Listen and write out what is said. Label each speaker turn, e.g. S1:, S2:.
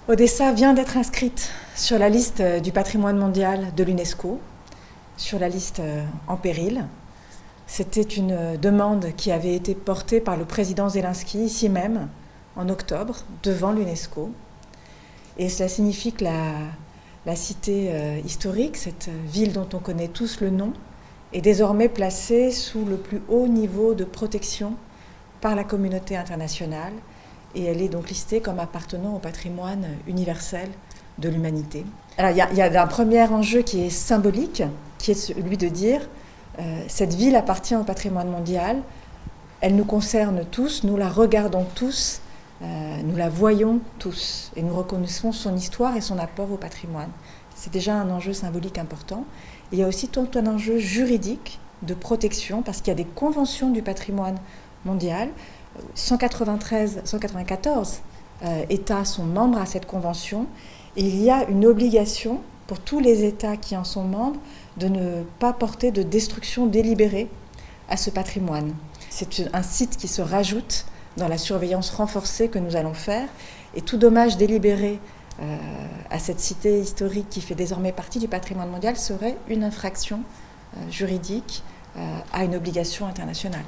S1: Odessa vient d'être inscrite sur la liste du patrimoine mondial de l'UNESCO, sur la liste en péril. C'était une demande qui avait été portée par le président Zelensky, ici même, en octobre, devant l'UNESCO. Et cela signifie que la cité historique, cette ville dont on connaît tous le nom, est désormais placée sous le plus haut niveau de protection par la communauté internationale. Et elle est donc listée comme appartenant au patrimoine universel de l'humanité. Alors il y a un premier enjeu qui est symbolique, qui est celui de dire cette ville appartient au patrimoine mondial, elle nous concerne tous, nous la regardons tous, nous la voyons tous et nous reconnaissons son histoire et son apport au patrimoine. C'est déjà un enjeu symbolique important. Et il y a aussi tout un enjeu juridique de protection parce qu'il y a des conventions du patrimoine mondial. 194 États sont membres à cette convention et il y a une obligation pour tous les États qui en sont membres de ne pas porter de destruction délibérée à ce patrimoine. C'est un site qui se rajoute dans la surveillance renforcée que nous allons faire et tout dommage délibéré à cette cité historique qui fait désormais partie du patrimoine mondial serait une infraction juridique à une obligation internationale.